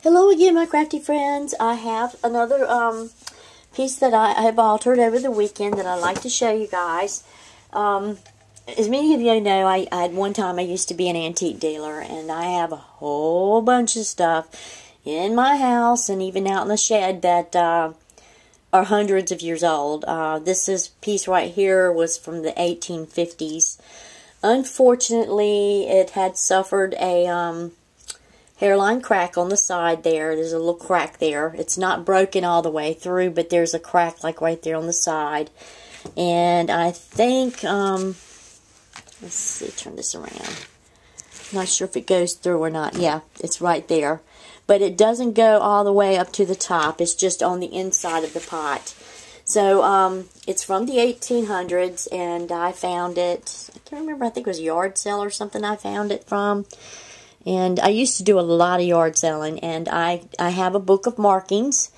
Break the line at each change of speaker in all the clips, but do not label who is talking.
Hello again, my crafty friends. I have another piece that I have altered over the weekend that I'd like to show you guys. As many of you know, I had one time I used to be an antique dealer, and I have a whole bunch of stuff in my house and even out in the shed that are hundreds of years old. This piece right here was from the 1850s. Unfortunately, it had suffered a hairline crack on the side there. There's a little crack there. It's not broken all the way through, but there's a crack like right there on the side. And I think, let's see, turn this around. Not sure if it goes through or not. Yeah, it's right there. But it doesn't go all the way up to the top. It's just on the inside of the pot. So, it's from the 1800s, and I found it, I can't remember, I think it was a yard sale or something I found it from. And I used to do a lot of yard selling, and I have a book of markings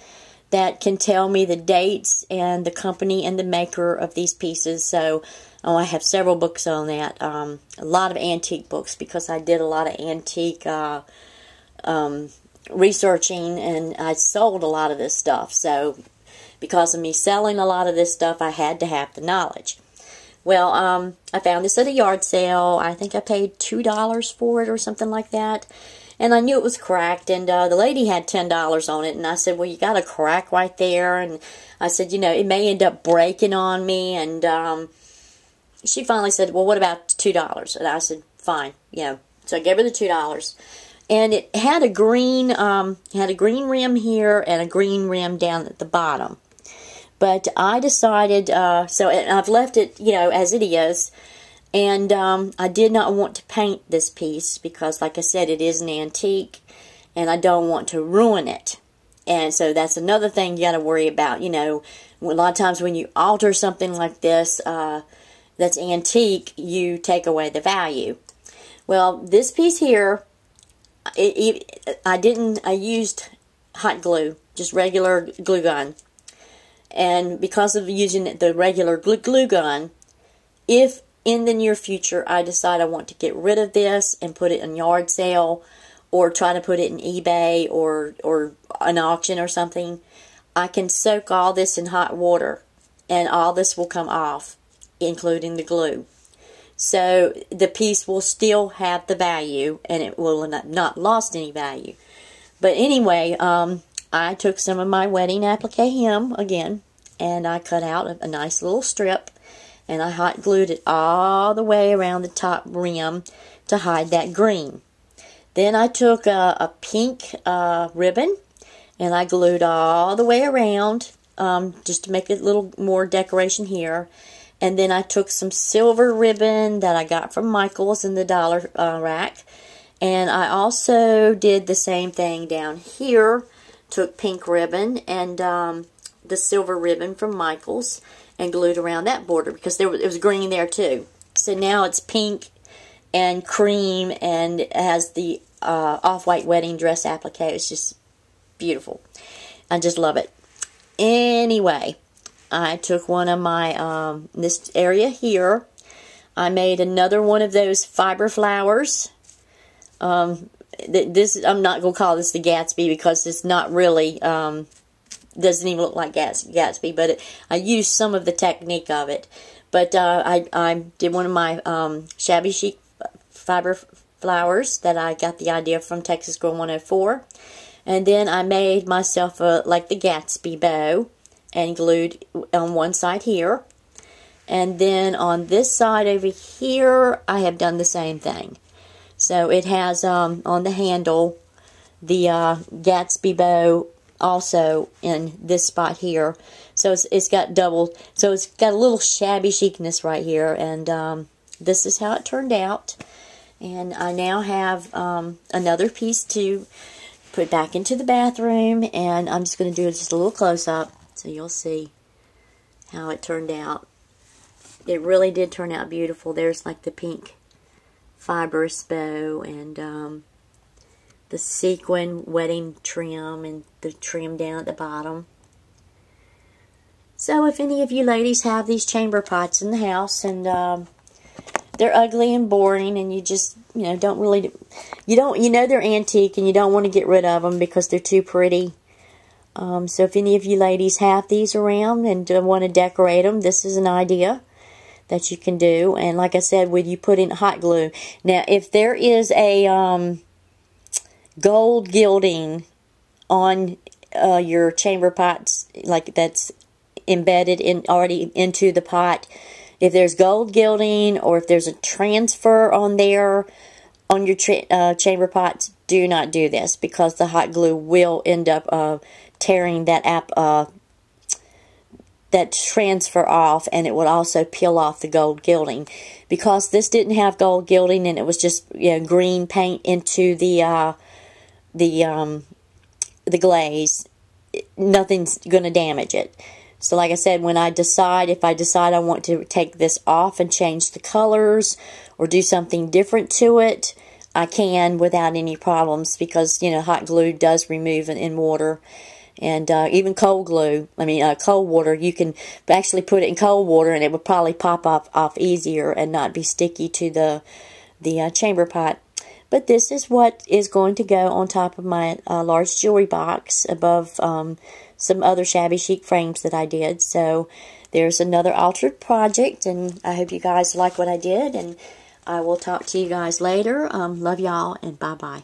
that can tell me the dates and the company and the maker of these pieces. So, I have several books on that. A lot of antique books, because I did a lot of antique researching, and I sold a lot of this stuff. So, because of me selling a lot of this stuff, I had to have the knowledge. Well, I found this at a yard sale. I think I paid $2 for it or something like that. And I knew it was cracked, and the lady had $10 on it. And I said, well, you got a crack right there. And I said, you know, it may end up breaking on me. And she finally said, well, what about $2? And I said, fine, you know. So I gave her the $2. And it had a green rim here and a green rim down at the bottom. But I decided, and I've left it, you know, as it is. And I did not want to paint this piece because, like I said, it is an antique. And I don't want to ruin it. And so that's another thing you got to worry about. You know, a lot of times when you alter something like this that's antique, you take away the value. Well, this piece here, I used hot glue, just regular glue gun. And because of using the regular glue gun, if in the near future I decide I want to get rid of this and put it in yard sale, or try to put it in eBay or an auction or something, I can soak all this in hot water and all this will come off, including the glue. So the piece will still have the value, and it will not lost any value. But anyway, I took some of my wedding applique hem again, and I cut out a nice little strip, and I hot glued it all the way around the top rim to hide that green. Then I took a pink ribbon, and I glued all the way around just to make it a little more decoration here. And then I took some silver ribbon that I got from Michael's in the dollar rack. And I also did the same thing down here. Took pink ribbon and the silver ribbon from Michael's and glued around that border because it was green there too. So now it's pink and cream, and it has the off-white wedding dress applique. It's just beautiful. I just love it. Anyway, I took one of my, this area here, I made another one of those fiber flowers. I'm not going to call this the Gatsby because it's not really, doesn't even look like Gatsby, but I used some of the technique of it. But I did one of my Shabby Chic fiber flowers that I got the idea from Texas Girl 104. And then I made myself like the Gatsby bow and glued on one side here. And then on this side over here, I have done the same thing. So it has on the handle the Gatsby bow also in this spot here. So it's got double, so it's got a little shabby chicness right here. And this is how it turned out. And I now have another piece to put back into the bathroom. And I'm just going to do just a little close-up so you'll see how it turned out. It really did turn out beautiful. There's like the pink fibrous bow and the sequin wedding trim and the trim down at the bottom. So if any of you ladies have these chamber pots in the house and they're ugly and boring, and you just, don't really, you know they're antique, and you don't want to get rid of them because they're too pretty. So if any of you ladies have these around and want to decorate them, this is an idea that you can do. And like I said, when you put in hot glue. Now, if there is a gold gilding on your chamber pots, like that's embedded in already into the pot, if there's gold gilding or if there's a transfer on there on your chamber pots, do not do this, because the hot glue will end up tearing that transfer off, and it would also peel off the gold gilding. Because this didn't have gold gilding and it was just green paint into the glaze, nothing's going to damage it. So like I said, when if I decide I want to take this off and change the colors or do something different to it, I can without any problems, because hot glue does remove in water. And even cold water, you can actually put it in cold water and it would probably pop off easier and not be sticky to the chamber pot. But this is what is going to go on top of my large jewelry box above some other Shabby Chic frames that I did. So there's another altered project, and I hope you guys like what I did, and I will talk to you guys later. Love y'all, and bye-bye.